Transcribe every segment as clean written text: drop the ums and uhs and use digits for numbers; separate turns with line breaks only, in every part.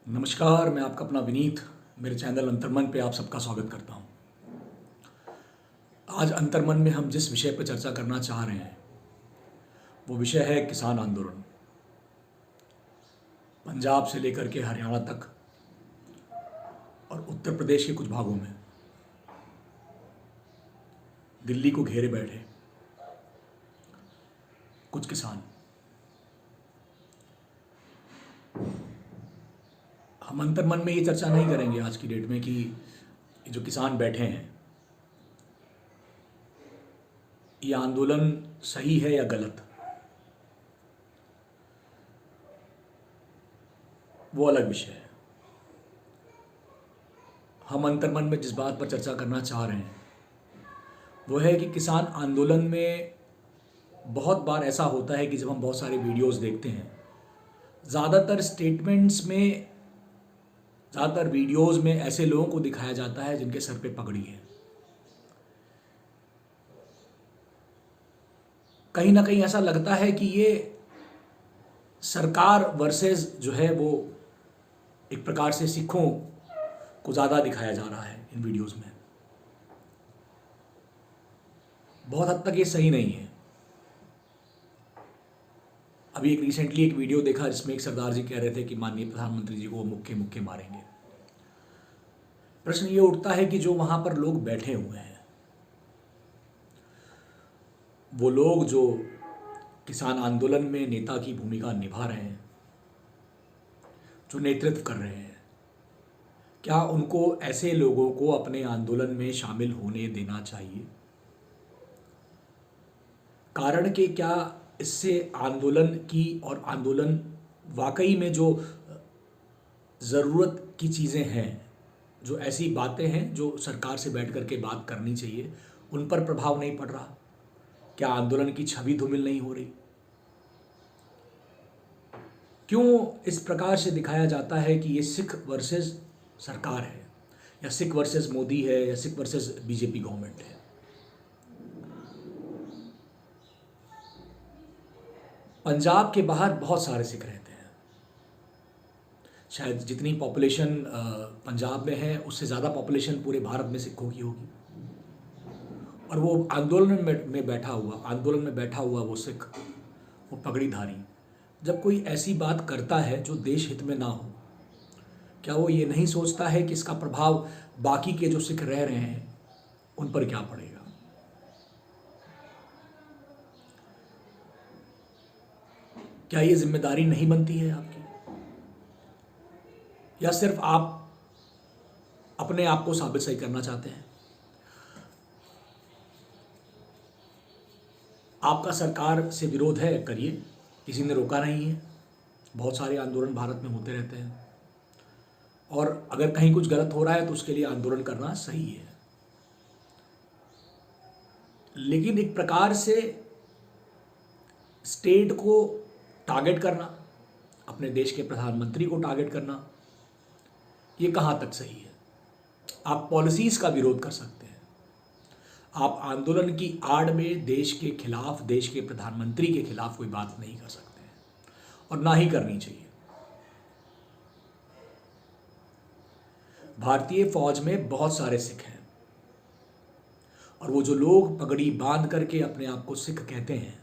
नमस्कार, मैं आपका अपना विनीत मेरे चैनल अंतर्मन पे आप सबका स्वागत करता हूँ। आज अंतर्मन में हम जिस विषय पर चर्चा करना चाह रहे हैं वो विषय है किसान आंदोलन। पंजाब से लेकर के हरियाणा तक और उत्तर प्रदेश के कुछ भागों में दिल्ली को घेरे बैठे कुछ किसान। हम अंतर्मन में ये चर्चा नहीं करेंगे आज की डेट में कि ये जो किसान बैठे हैं ये आंदोलन सही है या गलत, वो अलग विषय है। हम अंतर्मन में जिस बात पर चर्चा करना चाह रहे हैं वो है कि किसान आंदोलन में बहुत बार ऐसा होता है कि जब हम बहुत सारे वीडियोस देखते हैं, ज़्यादातर स्टेटमेंट्स में, ज़्यादातर वीडियोस में ऐसे लोगों को दिखाया जाता है जिनके सर पे पगड़ी है। कहीं ना कहीं ऐसा लगता है कि ये सरकार वर्सेस जो है वो एक प्रकार से सिखों को ज़्यादा दिखाया जा रहा है इन वीडियोस में। बहुत हद तक ये सही नहीं है। अभी एक रिसेंटली एक वीडियो देखा जिसमें एक सरदार जी कह रहे थे कि माननीय प्रधानमंत्री जी को वो मुक्के मुक्के मारेंगे। प्रश्न ये उठता है कि जो वहाँ पर लोग बैठे हुए हैं, वो लोग जो किसान आंदोलन में नेता की भूमिका निभा रहे हैं, जो नेतृत्व कर रहे हैं, क्या उनको ऐसे लोगों को अपने आंदोलन में शामिल होने देना चाहिए? कारण कि क्या इससे आंदोलन की और आंदोलन वाकई में जो ज़रूरत की चीज़ें हैं, जो ऐसी बातें हैं जो सरकार से बैठ कर के बात करनी चाहिए, उन पर प्रभाव नहीं पड़ रहा? क्या आंदोलन की छवि धूमिल नहीं हो रही? क्यों इस प्रकार से दिखाया जाता है कि ये सिख वर्सेस सरकार है, या सिख वर्सेस मोदी है, या सिख वर्सेस बीजेपी गवर्नमेंट है? पंजाब के बाहर बहुत सारे सिख रहते हैं। शायद जितनी पॉपुलेशन पंजाब में है उससे ज़्यादा पॉपुलेशन पूरे भारत में सिखों की होगी। और वो आंदोलन में बैठा हुआ वो सिख, वो पगड़ीधारी, जब कोई ऐसी बात करता है जो देश हित में ना हो, क्या वो ये नहीं सोचता है कि इसका प्रभाव बाकी के जो सिख रह रहे हैं उन पर क्या पड़ेगा? क्या ये जिम्मेदारी नहीं बनती है आपकी, या सिर्फ आप अपने आप को साबित सही करना चाहते हैं? आपका सरकार से विरोध है, करिए, किसी ने रोका नहीं है। बहुत सारे आंदोलन भारत में होते रहते हैं, और अगर कहीं कुछ गलत हो रहा है तो उसके लिए आंदोलन करना सही है। लेकिन एक प्रकार से स्टेट को टारगेट करना, अपने देश के प्रधानमंत्री को टारगेट करना, ये कहाँ तक सही है? आप पॉलिसीज़ का विरोध कर सकते हैं, आप आंदोलन की आड़ में देश के खिलाफ, देश के प्रधानमंत्री के खिलाफ कोई बात नहीं कर सकते हैं, और ना ही करनी चाहिए। भारतीय फौज में बहुत सारे सिख हैं, और वो जो लोग पगड़ी बांध करके अपने आप को सिख कहते हैं,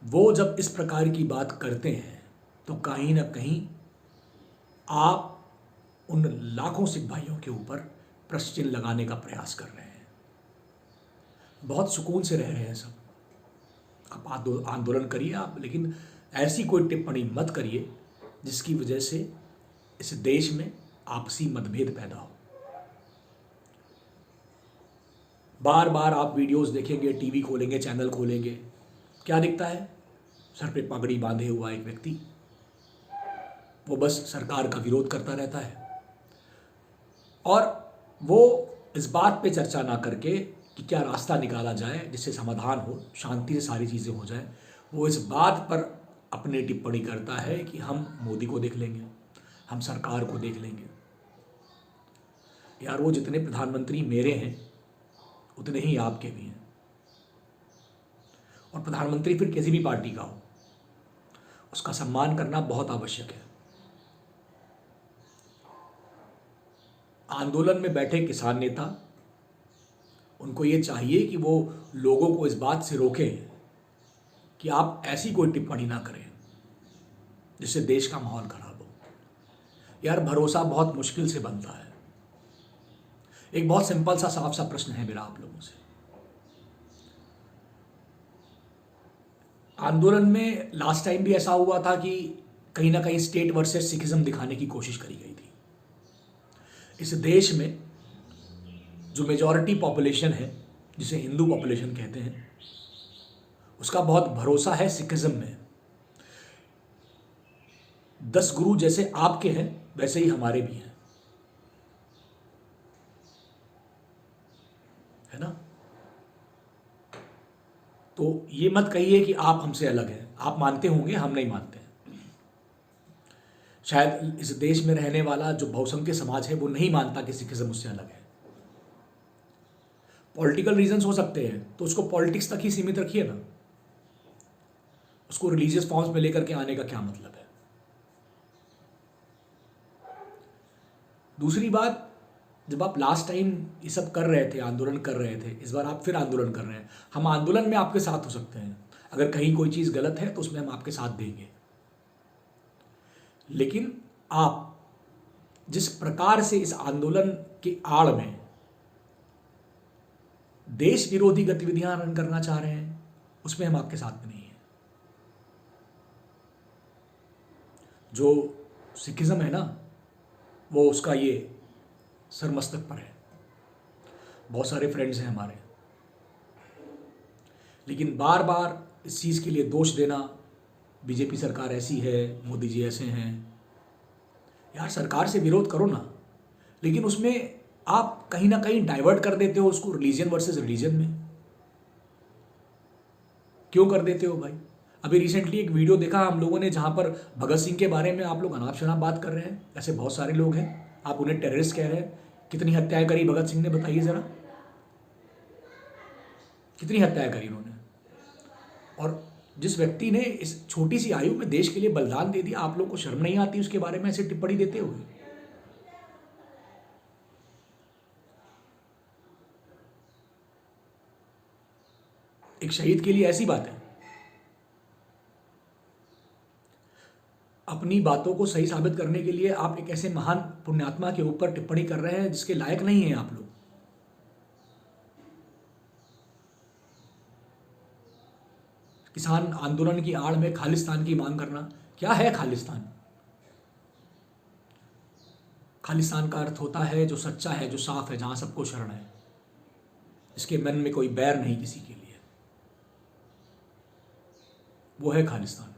वो जब इस प्रकार की बात करते हैं तो कहीं ना कहीं आप उन लाखों सिख भाइयों के ऊपर प्रश्न चिन्ह लगाने का प्रयास कर रहे हैं। बहुत सुकून से रह रहे हैं सब, आप आंदोलन करिए आप, लेकिन ऐसी कोई टिप्पणी मत करिए जिसकी वजह से इस देश में आपसी मतभेद पैदा हो। बार बार आप वीडियोस देखेंगे, टीवी खोलेंगे, चैनल खोलेंगे, क्या दिखता है? सर पे पगड़ी बांधे हुआ एक व्यक्ति, वो बस सरकार का विरोध करता रहता है, और वो इस बात पे चर्चा ना करके कि क्या रास्ता निकाला जाए जिससे समाधान हो, शांति से सारी चीज़ें हो जाए, वो इस बात पर अपनी टिप्पणी करता है कि हम मोदी को देख लेंगे, हम सरकार को देख लेंगे। यार, वो जितने प्रधानमंत्री मेरे हैं उतने ही आपके भी हैं, और प्रधानमंत्री फिर किसी भी पार्टी का हो, उसका सम्मान करना बहुत आवश्यक है। आंदोलन में बैठे किसान नेता, उनको ये चाहिए कि वो लोगों को इस बात से रोकें कि आप ऐसी कोई टिप्पणी ना करें जिससे देश का माहौल खराब हो। यार, भरोसा बहुत मुश्किल से बनता है। एक बहुत सिंपल सा साफ सा प्रश्न है मेरा आप लोगों से। आंदोलन में लास्ट टाइम भी ऐसा हुआ था कि कहीं ना कहीं स्टेट वर्सेस सिखिज्म दिखाने की कोशिश करी गई थी। इस देश में जो मेजॉरिटी पॉपुलेशन है, जिसे हिंदू पॉपुलेशन कहते हैं, उसका बहुत भरोसा है सिखिज्म में। 10 गुरु जैसे आपके हैं वैसे ही हमारे भी हैं, है ना। तो ये मत कहिए कि आप हमसे अलग हैं। आप मानते होंगे, हम नहीं मानते। शायद इस देश में रहने वाला जो बहुसंख्य समाज है वो नहीं मानता कि सिखिज्म उससे अलग है। पॉलिटिकल रीजंस हो सकते हैं, तो उसको पॉलिटिक्स तक ही सीमित रखिए ना। उसको रिलीजियस फॉर्म्स में लेकर के आने का क्या मतलब है। दूसरी बात, जब आप लास्ट टाइम ये सब कर रहे थे, आंदोलन कर रहे थे, इस बार आप फिर आंदोलन कर रहे हैं। हम आंदोलन में आपके साथ हो सकते हैं। अगर कहीं कोई चीज़ गलत है तो उसमें हम आपके साथ देंगे। लेकिन आप जिस प्रकार से इस आंदोलन के आड़ में देश विरोधी गतिविधियां रन करना चाह रहे हैं, उसमें हम आपके साथ में नहीं हैं। जो सिखिज्म है ना, वो उसका ये सर मस्तक पर है। बहुत सारे फ्रेंड्स हैं हमारे, लेकिन बार बार इस चीज़ के लिए दोष देना, बीजेपी सरकार ऐसी है, मोदी जी ऐसे हैं। यार, सरकार से विरोध करो ना, लेकिन उसमें आप कहीं ना कहीं डाइवर्ट कर देते हो उसको रिलीजन वर्सेस रिलीजन में। क्यों कर देते हो भाई? अभी रिसेंटली एक वीडियो देखा हम लोगों ने, जहां पर भगत सिंह के बारे में आप लोग अनाप शनाप बात कर रहे हैं। ऐसे बहुत सारे लोग हैं, आप उन्हें टेररिस्ट कह रहे हैं। कितनी हत्याएं करी भगत सिंह ने, बताइए जरा, कितनी हत्याएं करी उन्होंने। और जिस व्यक्ति ने इस छोटी सी आयु में देश के लिए बलिदान दे दिया, आप लोग को शर्म नहीं आती उसके बारे में ऐसे टिप्पणी देते हुए? एक शहीद के लिए ऐसी बात है। अपनी बातों को सही साबित करने के लिए आप एक ऐसे महान पुण्यात्मा के ऊपर टिप्पणी कर रहे हैं जिसके लायक नहीं हैं आप लोग। किसान आंदोलन की आड़ में खालिस्तान की मांग करना, क्या है खालिस्तान? खालिस्तान का अर्थ होता है जो सच्चा है, जो साफ है, जहां सबको शरण है, इसके मन में कोई बैर नहीं किसी के लिए, वो है खालिस्तान।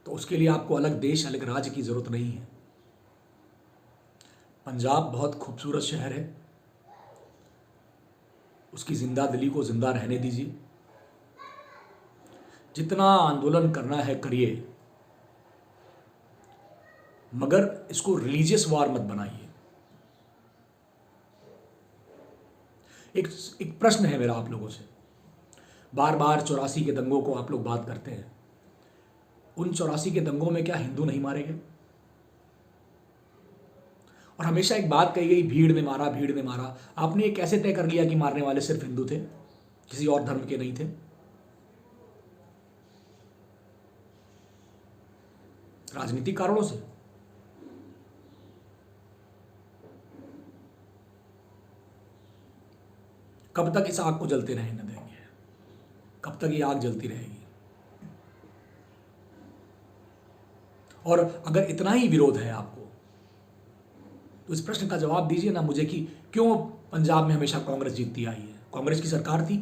तो उसके लिए आपको अलग देश, अलग राज्य की जरूरत नहीं है। पंजाब बहुत खूबसूरत शहर है, उसकी जिंदा दिली को जिंदा रहने दीजिए। जितना आंदोलन करना है करिए, मगर इसको रिलीजियस वार मत बनाइए। एक प्रश्न है मेरा आप लोगों से। बार बार 84 के दंगों को आप लोग बात करते हैं। उन 84 के दंगों में क्या हिंदू नहीं मारे गए? और हमेशा एक बात कही गई, भीड़ ने मारा, भीड़ ने मारा। आपने ये कैसे तय कर लिया कि मारने वाले सिर्फ हिंदू थे, किसी और धर्म के नहीं थे? राजनीतिक कारणों से। कब तक इस आग को जलते रहने देंगे? कब तक ये आग जलती रहेगी? और अगर इतना ही विरोध है आपको, तो इस प्रश्न का जवाब दीजिए ना मुझे कि क्यों पंजाब में हमेशा कांग्रेस जीतती आई है? कांग्रेस की सरकार थी।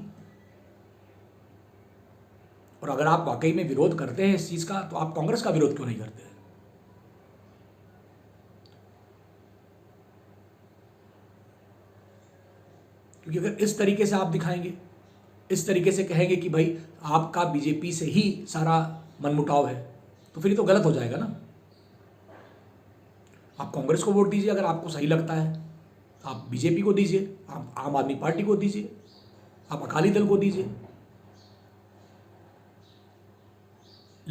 और अगर आप वाकई में विरोध करते हैं इस चीज का, तो आप कांग्रेस का विरोध क्यों नहीं करते? क्योंकि अगर इस तरीके से आप दिखाएंगे, इस तरीके से कहेंगे कि भाई आपका बीजेपी से ही सारा मनमुटाव है, तो फिर ये तो गलत हो जाएगा ना। आप कांग्रेस को वोट दीजिए अगर आपको सही लगता है, आप बीजेपी को दीजिए, आप आम आदमी पार्टी को दीजिए, आप अकाली दल को दीजिए।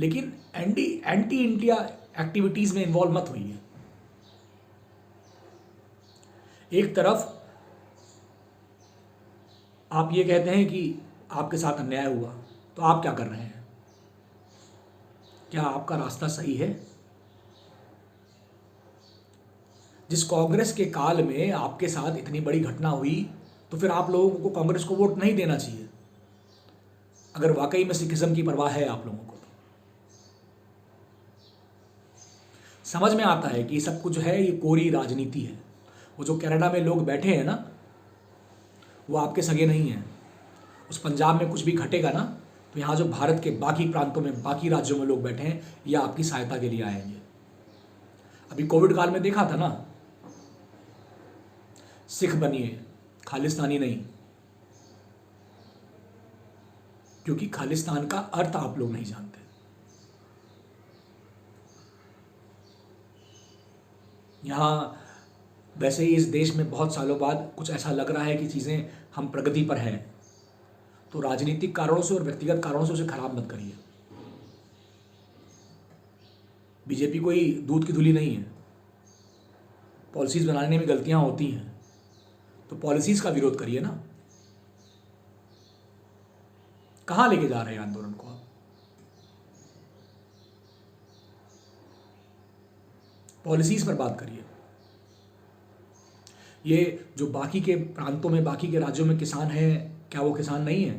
लेकिन एंटी इंडिया एक्टिविटीज में इन्वॉल्व मत होइए। एक तरफ आप ये कहते हैं कि आपके साथ अन्याय हुआ, तो आप क्या कर रहे हैं? क्या आपका रास्ता सही है? जिस कांग्रेस के काल में आपके साथ इतनी बड़ी घटना हुई, तो फिर आप लोगों को कांग्रेस को वोट नहीं देना चाहिए, अगर वाकई में सिखिज्म की परवाह है आप लोगों को। तो समझ में आता है कि ये सब कुछ है, ये कोरी राजनीति है। वो जो कनाडा में लोग बैठे हैं ना, वो आपके सगे नहीं हैं। उस पंजाब में कुछ भी घटेगा ना, तो यहाँ जो भारत के बाकी प्रांतों में, बाकी राज्यों में लोग बैठे हैं, ये आपकी सहायता के लिए आएंगे। अभी कोविड काल में देखा था ना, सिख बनिए, खालिस्तानी नहीं, क्योंकि खालिस्तान का अर्थ आप लोग नहीं जानते। यहां वैसे ही इस देश में बहुत सालों बाद कुछ ऐसा लग रहा है कि चीजें हम प्रगति पर हैं, तो राजनीतिक कारणों से और व्यक्तिगत कारणों से उसे खराब मत करिए। बीजेपी कोई दूध की धुली नहीं है। पॉलिसीज बनाने में गलतियां होती हैं, तो पॉलिसीज का विरोध करिए ना। कहां लेके जा रहे हैं आंदोलन को आप? पॉलिसीज पर बात करिए। ये जो बाकी के प्रांतों में, बाकी के राज्यों में किसान हैं, क्या वो किसान नहीं है?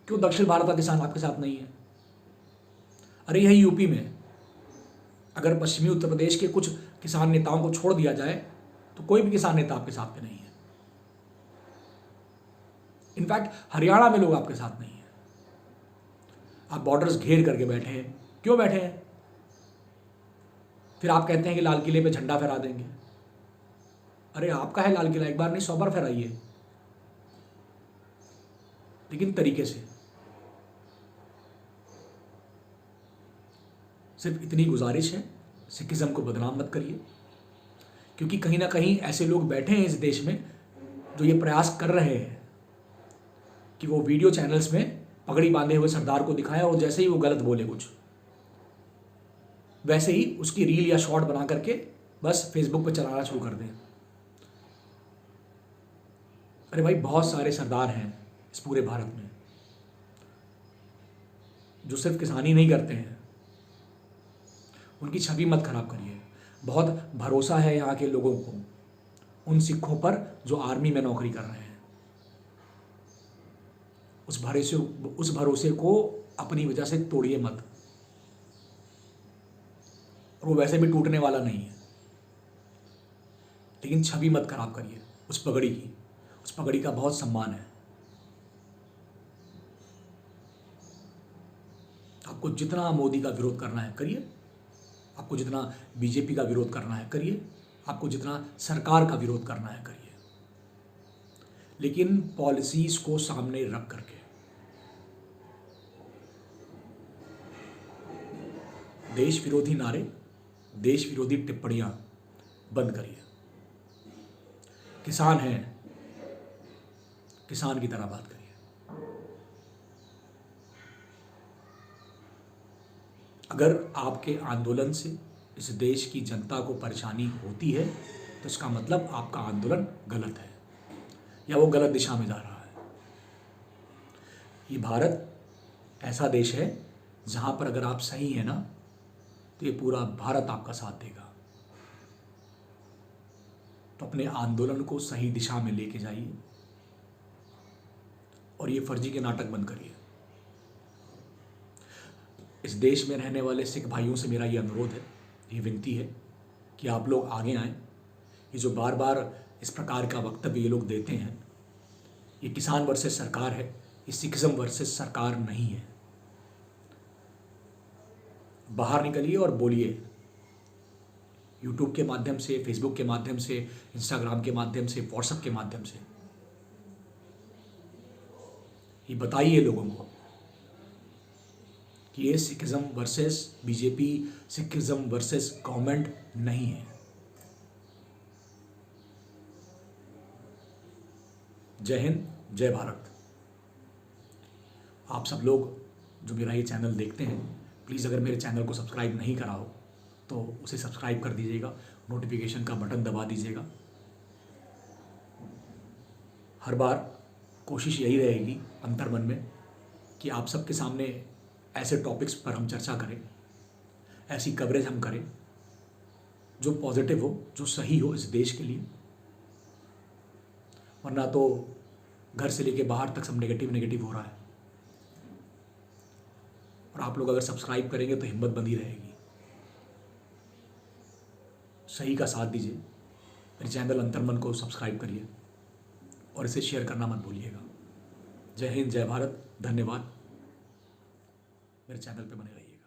क्यों दक्षिण भारत का किसान आपके साथ नहीं है? अरे यही यूपी में अगर पश्चिमी उत्तर प्रदेश के कुछ किसान नेताओं को छोड़ दिया जाए, तो कोई भी किसान नेता आपके साथ में नहीं है। इनफैक्ट हरियाणा में लोग आपके साथ नहीं है। आप बॉर्डर्स घेर करके बैठे हैं। क्यों बैठे हैं? फिर आप कहते हैं कि लाल किले पे झंडा फहरा देंगे। अरे आपका है लाल किला, एक बार नहीं 100 बार फहराइए, लेकिन तरीके से। सिर्फ इतनी गुजारिश है, सिखिज्म को बदनाम मत करिए, क्योंकि कहीं ना कहीं ऐसे लोग बैठे हैं इस देश में जो ये प्रयास कर रहे हैं कि वो वीडियो चैनल्स में पगड़ी बांधे हुए सरदार को दिखाएं और जैसे ही वो गलत बोले कुछ, वैसे ही उसकी रील या शॉर्ट बना करके बस फेसबुक पे चलाना शुरू कर दें। अरे भाई, बहुत सारे सरदार हैं इस पूरे भारत में जो सिर्फ किसानी नहीं करते हैं। उनकी छवि मत खराब करिए। बहुत भरोसा है यहाँ के लोगों को उन सिखों पर जो आर्मी में नौकरी कर रहे हैं। उस भरोसे को अपनी वजह से तोड़िए मत। और वो वैसे भी टूटने वाला नहीं है, लेकिन छवि मत खराब करिए उस पगड़ी की। उस पगड़ी का बहुत सम्मान है। आपको जितना मोदी का विरोध करना है करिए, आपको जितना बीजेपी का विरोध करना है करिए, आपको जितना सरकार का विरोध करना है करिए, लेकिन पॉलिसीज को सामने रख करके। देश विरोधी नारे, देश विरोधी टिप्पणियां बंद करिए। किसान हैं, किसान की तरह बात करिए। अगर आपके आंदोलन से इस देश की जनता को परेशानी होती है, तो इसका मतलब आपका आंदोलन गलत है या वो गलत दिशा में जा रहा है। ये भारत ऐसा देश है जहां पर अगर आप सही हैं ना, तो ये पूरा भारत आपका साथ देगा। तो अपने आंदोलन को सही दिशा में लेके जाइए और ये फर्जी के नाटक बंद करिए। इस देश में रहने वाले सिख भाइयों से मेरा ये अनुरोध है, ये विनती है कि आप लोग आगे आएं। ये जो बार बार इस प्रकार का वक्तव्य ये लोग देते हैं, ये किसान वर्सेस सरकार है, ये सिखिज्म वर्सेस सरकार नहीं है। बाहर निकलिए और बोलिए, यूट्यूब के माध्यम से, फेसबुक के माध्यम से, इंस्टाग्राम के माध्यम से, व्हाट्सएप के माध्यम से ये बताइए लोगों को कि ये Sikhism versus BJP, Sikhism versus government नहीं है। जय हिंद, जय भारत। आप सब लोग जो मेरा ये चैनल देखते हैं, प्लीज़ अगर मेरे चैनल को सब्सक्राइब नहीं करा हो तो उसे सब्सक्राइब कर दीजिएगा, नोटिफिकेशन का बटन दबा दीजिएगा। हर बार कोशिश यही रहेगी अंतर्मन में कि आप सबके सामने ऐसे टॉपिक्स पर हम चर्चा करें, ऐसी कवरेज हम करें जो पॉजिटिव हो, जो सही हो इस देश के लिए। वरना तो घर से लेके बाहर तक सब नेगेटिव हो रहा है। और आप लोग अगर सब्सक्राइब करेंगे तो हिम्मत बंधी रहेगी। सही का साथ दीजिए, मेरे चैनल अंतर्मन को सब्सक्राइब करिए और इसे शेयर करना मत भूलिएगा। जय हिंद, जय भारत, धन्यवाद। मेरे चैनल पे बने रहिए।